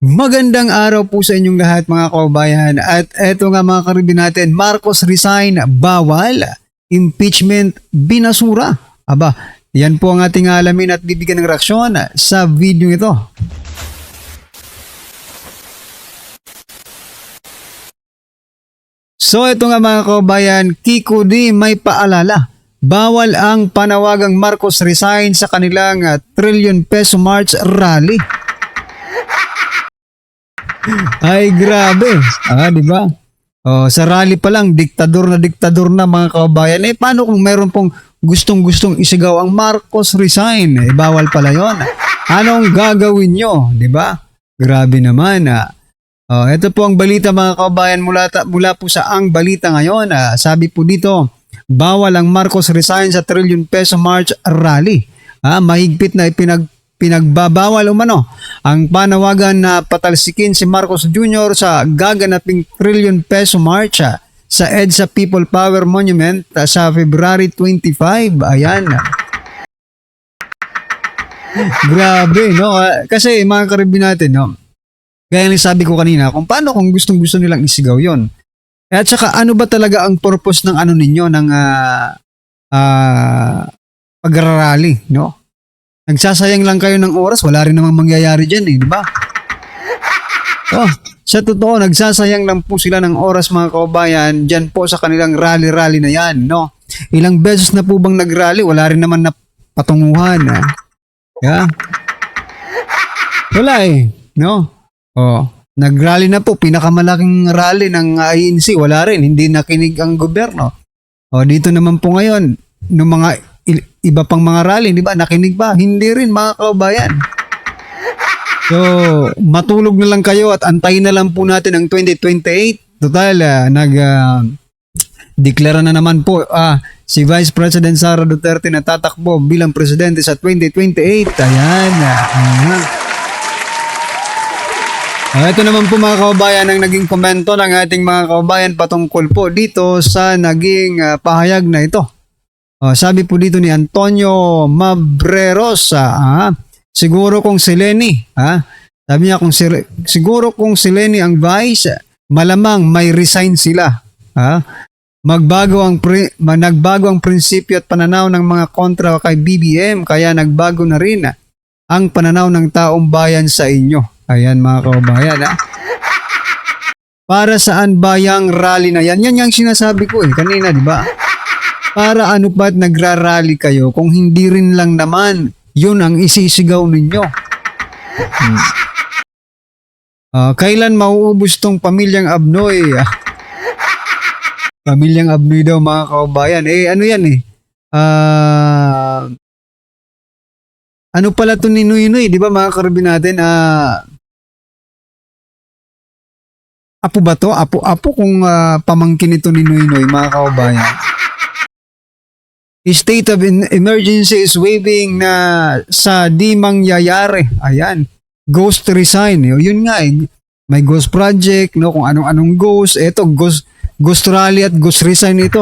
Magandang araw po sa inyong lahat mga kababayan. At eto nga mga karibin natin, Marcos resign, bawal, impeachment, binasura. Aba, yan po ang ating alamin at bibigyan ng reaksyon sa video ito. So ito nga mga kababayan, Kiko D may paalala. Bawal ang panawagang Marcos resign sa kanilang trillion peso March rally. Ay grabe. Di ba? Sa rally pa lang diktador na mga kababayan. Paano kung meron pong gustong-gustong isigaw ang Marcos resign? Bawal pala 'yon. Anong gagawin nyo? Di ba? Grabe naman. Ito po ang balita mga kababayan mula po sa Ang Balita ngayon. Sabi po dito, bawal ang Marcos resign sa trillion peso March rally. Mahigpit na pinagbabawal umano ang panawagan na patalsikin si Marcos Jr. sa gaganaping trillion peso march sa EDSA People Power Monument sa February 25. Ayan. Grabe, no? Kasi mga karibin natin, no? Gaya ng sabi ko kanina, kung paano kung gustong-gusto nilang isigaw yon. At saka ano ba talaga ang purpose ng ano ninyo, ng pagrarally, no? Nagsasayang lang kayo ng oras, wala rin namang mangyayari dyan di ba? Sa totoo, nagsasayang lang po sila ng oras mga kababayan dyan po sa kanilang rally-rally na yan, no? Ilang beses na po bang nag-rally, wala rin naman na patunguhan, yeah? Wala no? Nag-rally na po, pinakamalaking rally ng INC, wala rin, hindi nakinig ang gobyerno. Dito naman po ngayon, ng mga iba pang mga rally, di ba? Nakinig ba? Hindi rin mga kababayan. So, matulog na lang kayo at antayin na lang po natin ang 2028. Total, deklara na naman po si Vice President Sara Duterte na tatakbo bilang presidente sa 2028. Ayan. Ito naman po mga kababayan ang naging komento ng ating mga kababayan patungkol po dito sa naging pahayag na ito. Sabi po dito ni Antonio Mabreros, siguro kung si Lenny, sabi niya siguro kung si Lenny ang vice, malamang may resign sila. Nagbago ang prinsipyo at pananaw ng mga kontra kay BBM, kaya nagbago na rin ang pananaw ng taong bayan sa inyo. Ayan mga kababayan. Para saan ba yung rally na yan? Yan yung sinasabi ko kanina, di ba? Para ano ba't nagrarally kayo kung hindi rin lang naman yun ang isisigaw ninyo? Kailan mauubos tong pamilyang Abnoy? Pamilyang Abnoy daw mga kababayan. Ano yan ano pala to ni Noy, di ba mga karabin natin? Apo ba to? Apo kung pamangkin ito ni Noy mga kababayan. State of emergency is waiving na sa di mangyayari. Ayan. Ghost resign. Yun nga may ghost project, no? Kung anong ghost. Ito, ghost rally at ghost resign ito.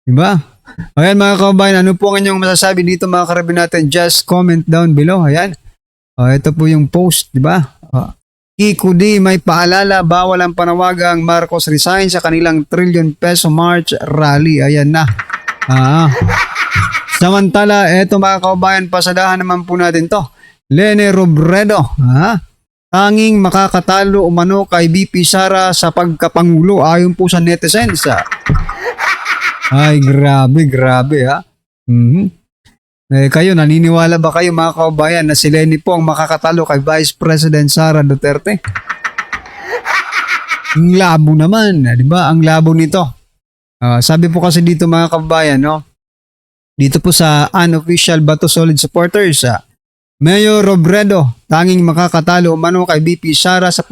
Diba? Ayan mga kababayan, ano po ang inyong masasabi dito mga karabin natin? Just comment down below. Ayan. Ito po yung post, diba? Kiko D may paalala, bawal ang panawagang Marcos resign sa kanilang trillion peso March rally. Ayan na. Samantala, eto mga kababayan, pasadahan naman po natin to. Lene Robredo, tanging makakatalo umano kay VP Sara sa pagkapangulo ayon po sa netizens. Ay, grabe kayo, naniniwala ba kayo mga kababayan na si Lenny po ang makakatalo kay Vice President Sara Duterte? Ang labo naman, di ba? Ang labo nito. Sabi po kasi dito mga kababayan, no? Dito po sa unofficial Bato Solid supporters, Mayor Robredo, tanging makakatalo umano kay VP Sara sa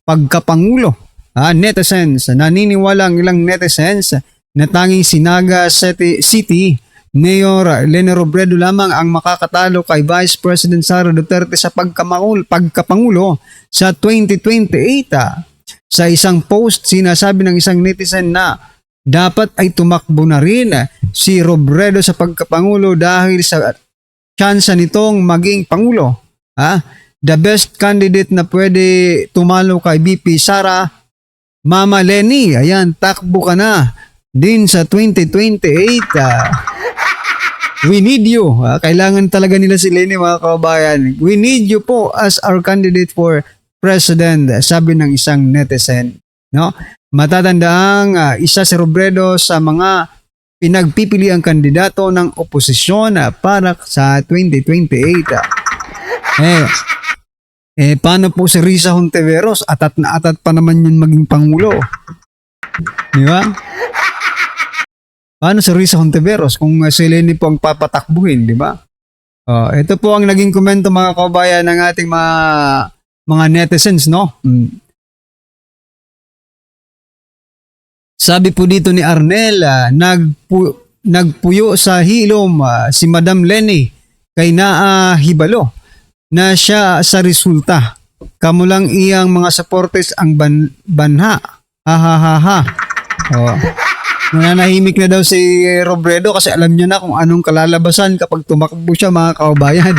pagkapangulo. Netizens, naniniwala ang ilang netizens na tanging Sinaga City Mayor Lene Robredo lamang ang makakatalo kay Vice President Sara Duterte sa pagkapangulo sa 2028. Sa isang post, sinasabi ng isang netizen na dapat ay tumakbo na rin si Robredo sa pagkapangulo dahil sa tsansa nitong maging pangulo. The best candidate na pwede tumalo kay BP Sara, Mama Lenny, ayan, takbo ka na din sa 2028. We need you. Kailangan talaga nila si Lenny, mga kababayan. We need you po as our candidate for president, sabi ng isang netizen. No? Matatandang isa si Robredo sa mga pinagpipili ang kandidato ng oposisyon para sa 2028. Paano po si Risa Hontiveros? Atat na atat pa naman yun maging pangulo. Di ba? Paano si Risa Hontiveros kung si Lenny po ang papatakbuhin, di ba? Ito po ang naging komento, mga kababayan, ng ating mga netizens, no? Sabi po dito ni Arnel, nagpuyo sa hilom si Madam Lenny kay naa hibalo na siya sa resulta. Kamu lang iyang mga supporters ang banha. Ha. Nananahimik na daw si Robredo kasi alam niya na kung anong kalalabasan kapag tumakbo siya, mga kababayan.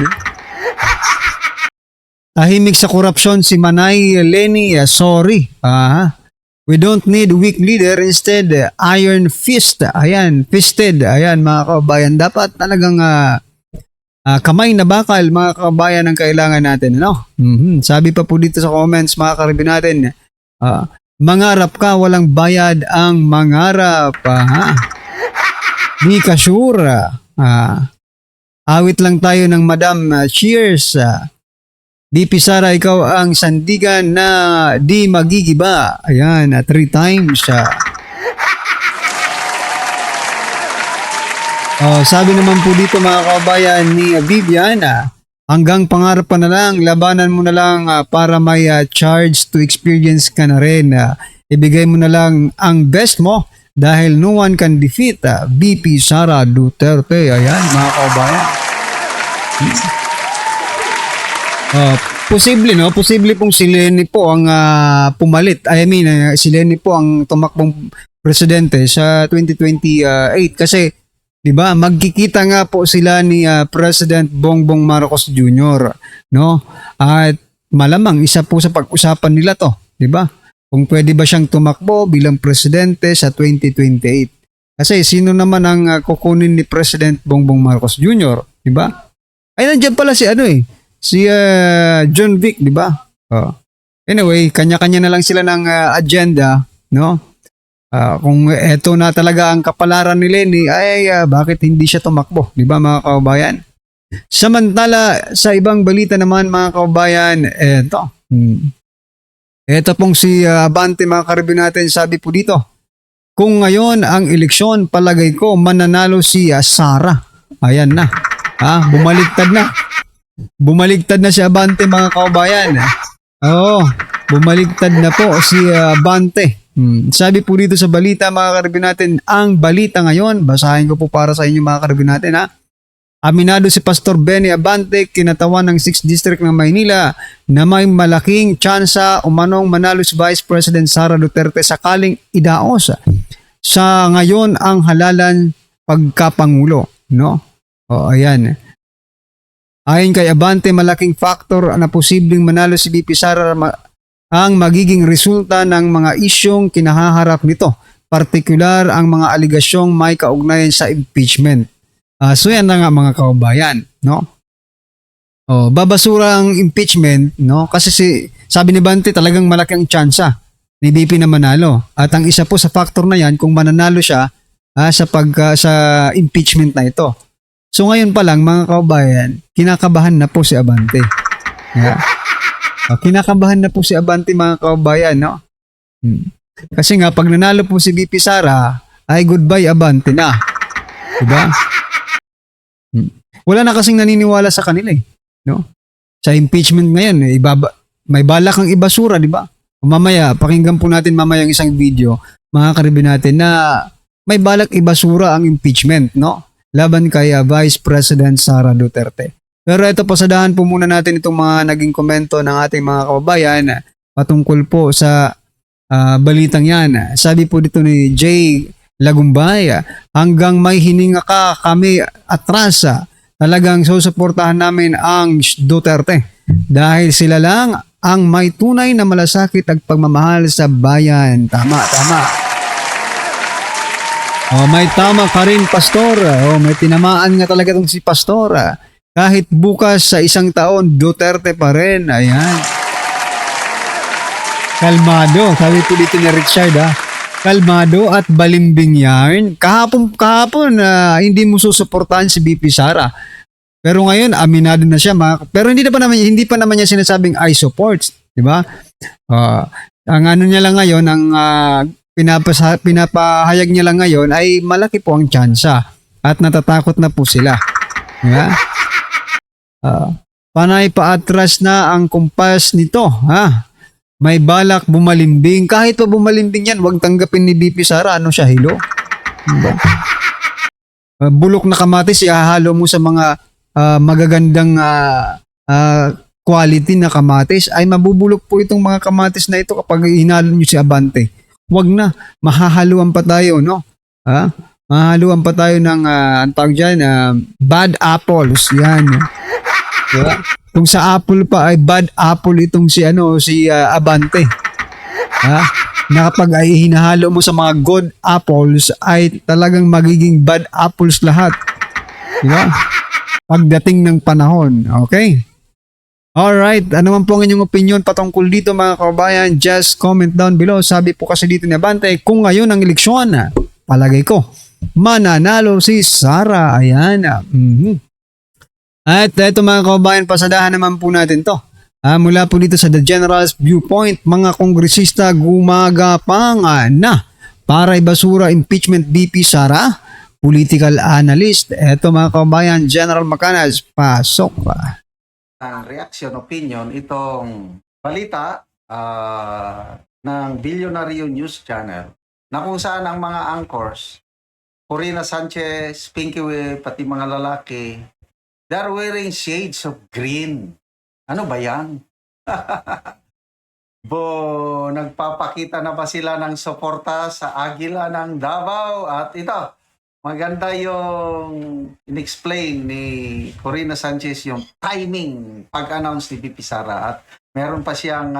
Tahimik sa korupsyon si Manay Lenny, sorry. We don't need weak leader, instead iron fist. Ayan, fisted. Ayan, mga kababayan, dapat talagang kamay na bakal, mga kababayan, ang kailangan natin, no? Sabi pa po dito sa comments, mga karibin natin, mangarap ka, walang bayad ang mangarap. Di ka sure. Awit lang tayo ng Madam, cheers. BP Sara, ikaw ang sandigan na di magigiba. Ayan, 3 times. Sabi naman po dito, mga kababayan, ni Vivian, hanggang pangarap pa na lang, labanan mo na lang para may charge to experience ka na rin. Ibigay mo na lang ang best mo dahil no one can defeat BP Sara Duterte. Ayan, mga kababayan. Posible, no? Posible pong si Lenny po ang pumalit. Si Lenny po ang tumakbong presidente sa 2028 kasi 'di ba, magkikita nga po sila ni President Bongbong Marcos Jr., no? At malamang isa po sa pag-usapan nila 'to, 'di ba? Kung pwede ba siyang tumakbo bilang presidente sa 2028. Kasi sino naman ang kukunin ni President Bongbong Marcos Jr., 'di ba? Ay, nandiyan pala si John Vic, 'di ba? Anyway, kanya-kanya na lang sila ng agenda, no? Kung eto na talaga ang kapalaran ni Lenny, ay bakit hindi siya tumakbo, 'di ba, mga kababayan? Samantala, sa ibang balita naman, mga kababayan, eto pong si Abante, mga karibin natin, sabi po dito, kung ngayon ang eleksyon, palagay ko mananalo si Sara. Ayan na. Bumaligtad na. Bumaligtad na si Abante, mga kababayan. Bumaligtad na po si Abante. Sabi po dito sa balita, mga karibin natin, ang balita ngayon, basahin ko po para sa inyo, mga karibin natin, Aminado si Pastor Benny Abante, kinatawan ng 6th District ng Maynila, na may malaking tsansa umanong manalo si Vice President Sara Duterte sakaling idaos sa ngayon ang halalan pagkapangulo, no? Ayan. Ayon kay Abante, malaking factor na posibleng manalo si BP Sara ang magiging resulta ng mga isyong kinahaharap nito, partikular ang mga aligasyong may kaugnayan sa impeachment. So yan na nga, mga kababayan, no? Babasura ang impeachment, no? Kasi sabi ni Bante, talagang malaki ang tsansa ni BP na manalo. At ang isa po sa factor na yan, kung mananalo siya sa impeachment na ito. So ngayon pa lang, mga kababayan, kinakabahan na po si Abante. Yeah. Kinakabahan na po si Abante, mga kababayan, no? Kasi nga, pag nanalo po si BP Sara, ay goodbye Abante na. Diba? Wala na kasing naniniwala sa kanila, no? Sa impeachment ngayon, may balak ang ibasura, di ba? Mamaya, pakinggan po natin mamaya yung isang video, mga karibin natin, na may balak ibasura ang impeachment, no? Laban kay Vice President Sara Duterte. Pero ito, pasadahan po muna natin itong mga naging komento ng ating mga kababayan patungkol po sa balitang yan. Sabi po dito ni Jay Lagumbay, hanggang may hininga ka kami atras, talagang susuportahan namin ang Duterte. Dahil sila lang ang may tunay na malasakit at pagmamahal sa bayan. Tama, tama. Oh, may tama ka rin, Pastor. Oh, may tinamaan nga talaga itong si Pastor. Kahit bukas sa isang taon, Duterte pa rin. Ayan. Kalmado. Sabi po dito ni Richard, kalmado at balimbing yarn. Kahapon, hindi mo susuportahan si BP Sara. Pero ngayon, aminado na siya. Pero hindi pa naman niya sinasabing I support. Di ba? Ang ano niya lang ngayon, ang pinapahayag niya lang ngayon ay malaki po ang tsansa at natatakot na po sila. Diba? Panay paatras na ang kumpas nito. May balak bumalimbing. Kahit pa bumalimbing yan, huwag tanggapin ni BP Sara. Ano siya, hilo? Diba? Bulok na kamatis, ihahalo mo sa mga magagandang quality na kamatis. Ay mabubulok po itong mga kamatis na ito kapag hinalo nyo si Abante. Huwag na, mahahaluan pa tayo, no? Mahahaluan pa tayo ng, ang tawag dyan, bad apples, yan. Diba? Kung sa apple pa ay bad apple itong si Abante. Na kapag ay hinahalo mo sa mga good apples ay talagang magiging bad apples lahat. Diba? Pagdating ng panahon, okay? Alright, ano man po ang inyong opinion patungkol dito mga kababayan, just comment down below. Sabi po kasi dito ni Abante, kung ngayon ang eleksyon, palagay ko, mananalo si Sara. Ayan. At ito mga kababayan, pasadahan naman po natin to. Mula po dito sa The General's Viewpoint, mga kongresista gumagapang na para ibasura impeachment BP Sara. Political analyst. Ito mga kababayan, General Macanas, pasok pa. Ang reaction opinion itong balita ng Billionaire News Channel na kung saan ang mga anchors, Corina Sanchez, Pinky Way, pati mga lalaki, they're wearing shades of green. Ano ba yan? Nagpapakita na ba sila ng suporta sa Agila ng Davao? At ito, maganda yung in-explain ni Corina Sanchez yung timing pag-announce ni BP Sara at meron pa siyang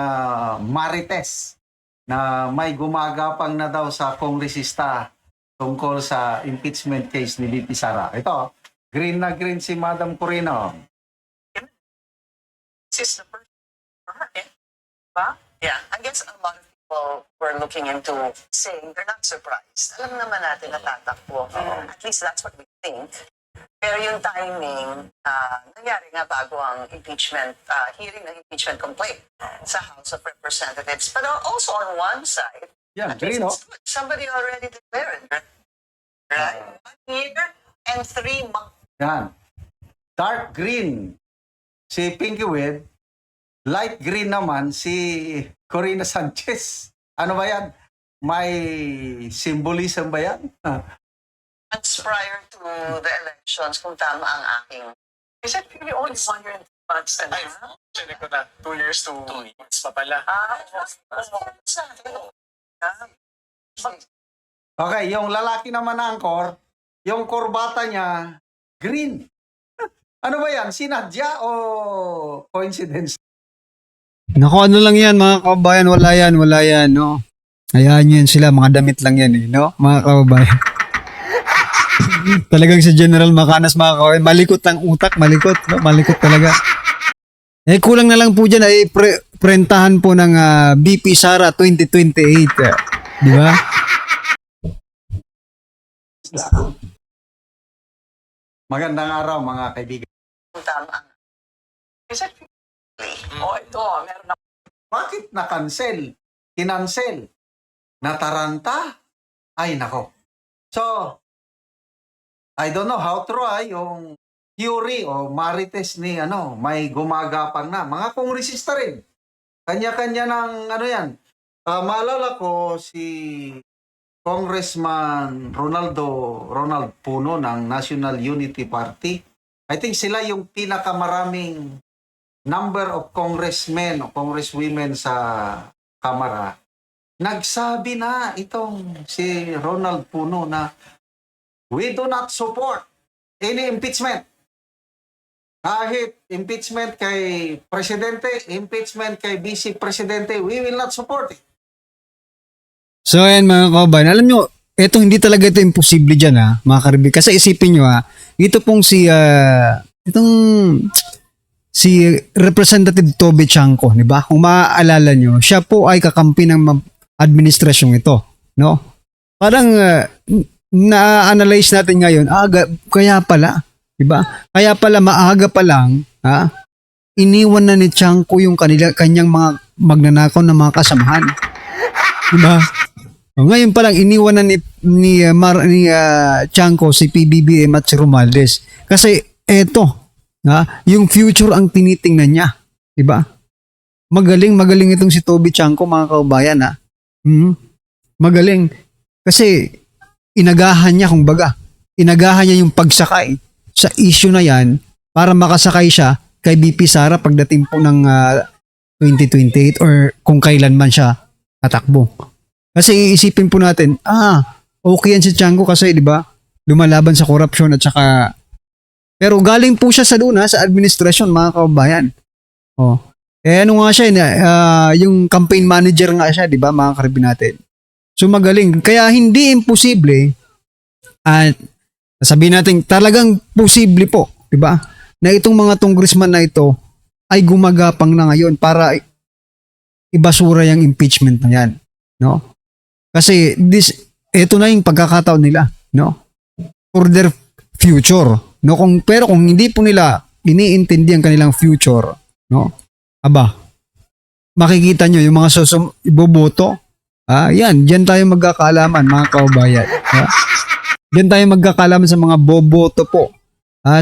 marites na may gumagapang na daw sa kongresista tungkol sa impeachment case ni BP Sara. Ito, green na green si Madam Corina. This is the first for her, ba? Yeah, I guess a lot of people were looking into saying they're not surprised. Alam naman natin na tatakbo. At least that's what we think. Pero yung timing, nangyari nga bago ang impeachment, hearing ng impeachment complaint sa House of Representatives. But also on one side, Yan, at least green, it's good. Somebody already declared, right? 1 year and 3 months. Yan. Dark green si Pinky Wed, light green naman si Corina Sanchez. Ano ba yan? May symbolism ba yan? Months prior to the elections, kung tama ang aking... Is it really only 1 year and 2 months? Sinabi ko na 2 years to 2 months pa pala. Okay, yung lalaki naman na angkor, yung kurbata niya, green. Ano ba yan? Sinadya o coincidence? Naku, ano lang yan mga kababayan, wala yan, no? Hayaan nyo yan sila, mga damit lang yan, no? Mga kababayan. Talagang si General Macanas, mga kababayan, malikot ng utak, malikot, no? Malikot talaga. Kulang na lang po dyan ay prentahan po ng BP Sara 2028, di ba? Magandang araw mga kaibigan. Kung tama ang... Is it really? Ito, meron na... Bakit na-cancel? Kinancel? Nataranta? Ay, nako. So, I don't know how true yung theory o marites ni may gumagapang na. Mga kongresista rin. Kanya-kanya ng yan. Maalala ko si Congressman Ronald Puno ng National Unity Party. I think sila yung pinakamaraming number of congressmen o congresswomen sa Kamara. Nagsabi na itong si Ronald Puno na we do not support any impeachment. Kahit impeachment kay Presidente, impeachment kay Vice Presidente, we will not support it. So ayan mga kababayan, alam nyo, eto hindi talaga ito imposible dyan ha, mga karibig. Kasi isipin nyo ha, ito pong si Representative Toby Chanco, di ba? Kung maaalala nyo, siya po ay kakampi ng administrasyong ito, no? Parang na-analyze natin ngayon, kaya pala, di ba? Kaya pala maaga pa lang, ha? Iniwan na ni Chanco yung kanyang mga magnanakaw na mga kasamahan. Di ba? Ngayon pa lang iniwan na ni Chanco si PBBM at si Romualdez. Kasi eto, yung future ang tinitingnan niya, 'di ba? Magaling itong si Toby Chanco, mga kababayan ha. Magaling kasi inagahan niya yung pagsakay sa issue na yan para makasakay siya kay BP Sara pagdating po ng 2028 or kung kailan man siya tatakbo. Kasi iisipin po natin, okay yan si Chanco kasi 'di ba? Lumalaban sa korupsyon at saka pero galing po siya sa sa administrasyon, mga kababayan. Oh. Ano nga siya, yung campaign manager nga siya, 'di ba, mga karibin natin. So magaling, kaya hindi imposible at sabihin natin talagang posible po, 'di ba? Na itong mga congressman na ito ay gumagapang na ngayon para ibasura yung impeachment na 'yan, no? Kasi ito na yung pagkakataon nila, no? For their future, no? Pero kung hindi po nila iniintindi ang kanilang future, no? Makikita nyo yung mga iboboto. Yan, diyan tayo magkakaalaman, mga kababayan. Diyan tayo magkakaalaman sa mga boboto po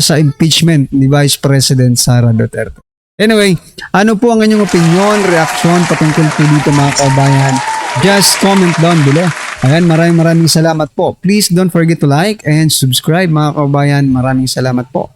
sa impeachment ni Vice President Sara Duterte. Anyway, ano po ang inyong opinion, reaksyon patungkol po dito, mga kababayan? Just comment down below. Ayan, maraming salamat po. Please don't forget to like and subscribe, mga kababayan. Maraming salamat po.